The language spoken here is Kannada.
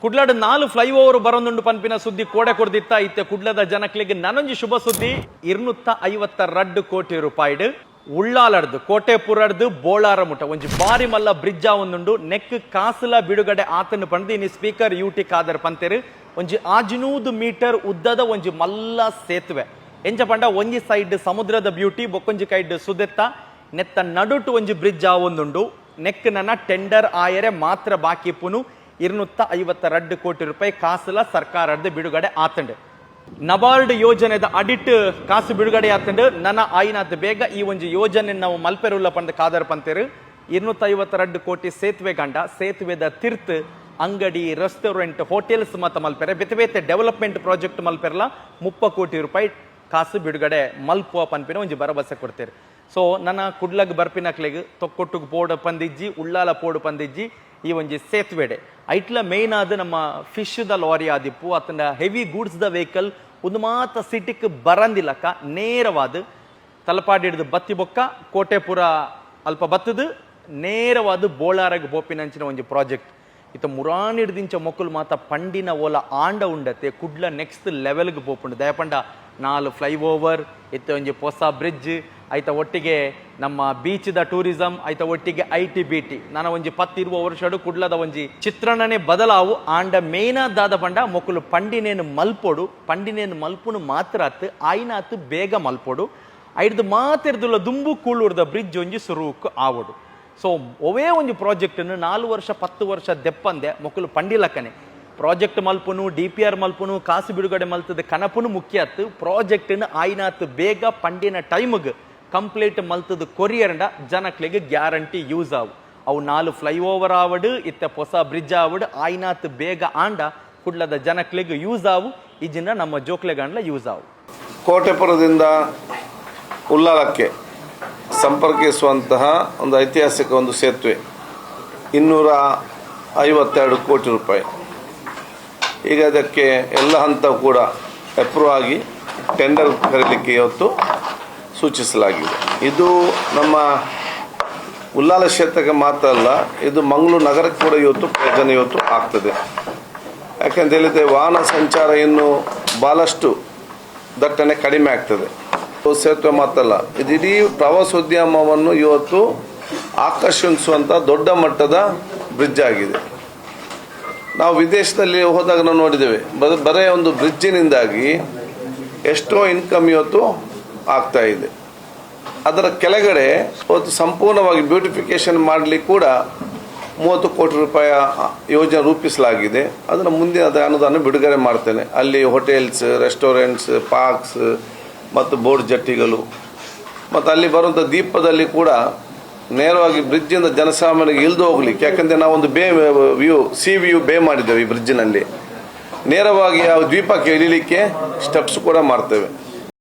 ಕುಡ್ಲದ 4 ಫ್ಲೈಓವರ್ ಬರೋದುಂಡು ಪನ್ಪಿನ ಸುದ್ದಿ ಕೋಡೆ ಕೊಡ್ದಿತ್ತ ಇತ್ತೆ ಕುಡ್ಲದ ಜನಕ್ಲಿಗೆ ನನೊಂಜಿ ಶುಭ ಸುದ್ದಿ 252 ಕೋಟಿ ರೂಪಾಯಿಡ್ ಉಳ್ಳಾಲಡ್ದು ಕೋಟೆಪುರಡ್ದು ಬೋಳಾರ ಮುಟ ಒಂಜಿ ಬಾರಿ ಮಲ್ಲ ಬ್ರಿಡ್ಜ್ ಆವೊಂದುಂಡು ನೆಕ್ ಕಾಸುಲ ಬಿಡುಗಡೆ ಆತನು ಪಂಡ್ದು ಇನಿ ಸ್ಪೀಕರ್ ಯುಟಿ ಖಾದರ್ ಪಂತೆರು ಒಂಜಿ 500 ಮೀಟರ್ ಉದ್ದದ ಒಂಜಿ ಮಲ್ಲ ಸೇತುವೆ ಎಂಚ ಪಂಡ ಒಂಜಿ ಸೈಡ್ ಸಮುದ್ರದ ಬ್ಯೂಟಿ ಬೊಕ್ಕೊಂಜಿ ಕೈಡ್ ಸುದೆತ್ತ ನೆತ್ತ ನಡುಟು ಒಂಜಿ ಬ್ರಿಡ್ಜ್ ಆವೊಂದುಂಡು ನೆಕ್ ನನ್ನ ಟೆಂಡರ್ ಆಯರೆ ಮಾತ್ರ ಬಾಕಿ ಪುನು 252 ಕೋಟಿ ರೂಪಾಯಿ ಕಾಸುಲ ಸರ್ಕಾರದ ಬಿಡುಗಡೆ ಆತಂಡು ನಬಾರ್ಡ್ ಯೋಜನೆದ ಅಡಿಟ್ ಕಾಸು ಬಿಡುಗಡೆ ಆತಂಡು ನನ್ನ ಆಯ್ನಾತ್ ಬೇಗ ಈ ಒಂಜಿ ಯೋಜನೆ ನಾವು ಮಲ್ಪೆರುಲ್ಲ ಪಂಡ ಖಾದರ್ ಪಂತೇರು 252 ಕೋಟಿ ಸೇತುವೆ ಗಂಡ ಸೇತುವೆದ ತಿರ್ತ್ ಅಂಗಡಿ ರೆಸ್ಟೋರೆಂಟ್ ಹೋಟೆಲ್ಸ್ ಮತ್ತ ಮಲ್ಪೆರೆ ಬೇತೆ ಬೇತೆ ಡೆವಲಪ್ಮೆಂಟ್ ಪ್ರಾಜೆಕ್ಟ್ ಮಲ್ಪೆರ್ಲ 30 ಕೋಟಿ ರೂಪಾಯಿ ಕಾಸು ಬಿಡುಗಡೆ ಮಲ್ಪುವ ಪನ್ಪಿನ ಒಂಜಿ ಭರವಸೆ ಕೊಡ್ತೇವೆ. ಸೊ ನನ್ನ ಕುಡ್ಲಗ್ ಬರ್ಪಿನಕ್ಲೆಗ್ ತೊಕ್ಕೊಟ್ಟುಗ್ ಪೋಡು ಪಂದಿಜ್ಜಿ ಉಳ್ಳಾಲ ಪೋಡು ಪಂದಿಜ್ಜಿ ಈ ಒಂಜಿ ಸೇತುವೆಡೆ ಐಟ್ಲ ಮೇನ್ ಆದ ನಮ್ಮ ಫಿಶ್ ದ ಲಾರಿ ಆದಿಪ್ಪು ಅತನ ಹೆವಿ ಗೂಡ್ಸ್ ದ ವೆಹಿಕಲ್ ಒಂದು ಮಾತ ಸಿಟಿಕ್ ಬರಂದಿಲ್ಲಕ್ಕ ನೇರವಾದ ತಲಪಾಡಿಡ್ದು ಬತ್ತಿ ಬೊಕ್ಕ ಕೋಟೆಪುರ ಅಲ್ಪ ಬತ್ತದು ನೇರವಾದ ಬೋಳಾರಗ್ ಬೋಪಿನಂಚಿನ ಒಂಜಿ ಪ್ರಾಜೆಕ್ಟ್ ಇತ್ತ ಮುರಾಣಿಡ್ದಿಂಚ ಮೊಕ್ಕಲು ಮಾತ ಪಂಡಿನ ಓಲ ಆಂಡ ಉಂಡತೆ ಕುಡ್ಲ ನೆಕ್ಸ್ಟ್ ಲೆವೆಲ್ಗೆ ಬೋಪುಂಡು ದಯಪಂಡ 4 ಫ್ಲೈಓವರ್ ಇತ್ತ ಒಂಜಿ ಹೊಸ ಬ್ರಿಡ್ಜ್ ಐತ ಒಟ್ಟಿಗೆ ನಮ್ಮ ಬೀಚ್ ದ ಟೂರಿಸಂ ಐತ ಒಟ್ಟಿಗೆ ITBT ನಾನು ಒಂಜಿ 10-20 ವರ್ಷಡು ಕುಡ್ಲದ ಒಂಜಿ ಚಿತ್ರಣನೆ ಬದಲಾವು ಆಂಡ ಮೇನಾದಾದ ಪಂಡ ಮೊಕ್ಕಲು ಪಂಡಿನೇನು ಮಲ್ಪೊಡು ಪಂಡಿನೇನು ಮಲ್ಪುನು ಮಾತ್ರ ಅತ್ತು ಆಯ್ನಾತ್ ಬೇಗ ಮಲ್ಪೊಡು ಐಡ್ದು ಮಾತಿರ್ದುಲ್ಲ ದುಂಬು ಕೂಳೂರ್ದ ಬ್ರಿಡ್ಜ್ ಒಂಜಿ ಸುರುಕ್ ಆವಡು. ಸೊ ಒವೇ ಒಂಜಿ ಪ್ರಾಜೆಕ್ಟ್ 4 ವರ್ಷ 10 ವರ್ಷ ದೆಪ್ಪಂದೆ ಮೊಕ್ಕಲು ಪಂಡಿಲಕ್ಕನೆ ಪ್ರಾಜೆಕ್ಟ್ ಮಲ್ಪುನು DPR ಮಲ್ಪುನು ಕಾಸು ಬಿಡುಗಡೆ ಮಲ್ತದ ಕನಪುನು ಮುಖ್ಯ ಅತ್ತು ಪ್ರಾಜೆಕ್ಟ್ ಆಯ್ನಾತ್ ಬೇಗ ಪಂಡಿನ ಟೈಮ್ಗೆ ಕಂಪ್ಲೀಟ್ ಮಲ್ತದ ಕೊರಿಯರ್ಂಡ ಜನಕ್ಲಿಗೆ ಗ್ಯಾರಂಟಿ ಯೂಸ್ ಆವು ಅವು 4 ಫ್ಲೈಓವರ್ ಆವಡು ಇತ್ತ ಹೊಸ ಬ್ರಿಡ್ಜ್ ಆವಡು ಆಯ್ನಾತ್ ಬೇಗ ಆಂಡ ಕುಡ್ಲದ ಜನಕ್ಲಿಗೆ ಯೂಸ್ ಆವು ಇಜಿನ ನಮ್ಮ ಜೋಕ್ಲೆಗಂಡ್ಲ ಯೂಸ್ ಆವು. ಕೋಟೆಪುರದಿಂದ ಉಳ್ಳಾಲಕ್ಕೆ ಸಂಪರ್ಕಿಸುವಂತಹ ಒಂದು ಐತಿಹಾಸಿಕ ಒಂದು ಸೇತುವೆ 252 ಕೋಟಿ ರೂಪಾಯಿ. ಈಗ ಅದಕ್ಕೆ ಎಲ್ಲ ಹಂತವೂ ಕೂಡ ಅಪ್ರೂವ್ ಆಗಿ ಟೆಂಡರ್ ಕರೀಲಿಕ್ಕೆ ಇವತ್ತು ಸೂಚಿಸಲಾಗಿದೆ. ಇದು ನಮ್ಮ ಉಳ್ಳಾಲ ಕ್ಷೇತ್ರಕ್ಕೆ ಮಾತ್ರ ಅಲ್ಲ, ಇದು ಮಂಗಳೂರು ನಗರಕ್ಕೆ ಕೂಡ ಇವತ್ತು ಪ್ರಯೋಜನ ಇವತ್ತು ಆಗ್ತದೆ. ಯಾಕೆಂತ ಹೇಳಿದರೆ ವಾಹನ ಸಂಚಾರ ಇನ್ನು ಭಾಳಷ್ಟು ದಟ್ಟಣೆ ಕಡಿಮೆ ಆಗ್ತದೆ. ಸೇತುವೆ ಮಾತ್ರ ಅಲ್ಲ, ಇದು ಇಡೀ ಪ್ರವಾಸೋದ್ಯಮವನ್ನು ಇವತ್ತು ಆಕರ್ಷಿಸುವಂಥ ದೊಡ್ಡ ಮಟ್ಟದ ಬ್ರಿಡ್ಜ್ ಆಗಿದೆ. ನಾವು ವಿದೇಶದಲ್ಲಿ ಹೋದಾಗ ನಾವು ನೋಡಿದ್ದೇವೆ, ಬರೇ ಒಂದು ಬ್ರಿಡ್ಜಿನಿಂದಾಗಿ ಎಷ್ಟೋ ಇನ್ಕಮ್ ಇವತ್ತು ಆಗ್ತಾ ಇದೆ. ಅದರ ಕೆಳಗಡೆ ಇವತ್ತು ಸಂಪೂರ್ಣವಾಗಿ ಬ್ಯೂಟಿಫಿಕೇಶನ್ ಮಾಡಲಿಕ್ಕೆ ಕೂಡ 30 ಕೋಟಿ ರೂಪಾಯಿ ಯೋಜನೆ ರೂಪಿಸಲಾಗಿದೆ. ಅದನ್ನು ಮುಂದಿನ ಅನುದಾನ ಬಿಡುಗಡೆ ಮಾಡ್ತೇನೆ. ಅಲ್ಲಿ ಹೋಟೆಲ್ಸ್, ರೆಸ್ಟೋರೆಂಟ್ಸ್, ಪಾರ್ಕ್ಸ್ ಮತ್ತು ಬೋಟ್ ಜಟ್ಟಿಗಳು ಮತ್ತು ಅಲ್ಲಿ ಬರುವಂಥ ದೀಪದಲ್ಲಿ ಕೂಡ ನೇರವಾಗಿ ಬ್ರಿಡ್ಜಿಂದ ಜನಸಾಮಾನ್ಯರಿಗೆ ಇಳಿದು ಹೋಗ್ಲಿಕ್ಕೆ, ಯಾಕಂದರೆ ನಾವೊಂದು ಸಿ ವ್ಯೂ ಬೇ ಮಾಡಿದ್ದೇವೆ ಈ ಬ್ರಿಡ್ಜಿನಲ್ಲಿ, ನೇರವಾಗಿ ಆ ದ್ವೀಪಕ್ಕೆ ಇಳಿಲಿಕ್ಕೆ ಸ್ಟೆಪ್ಸ್ ಕೂಡ ಮಾಡ್ತೇವೆ.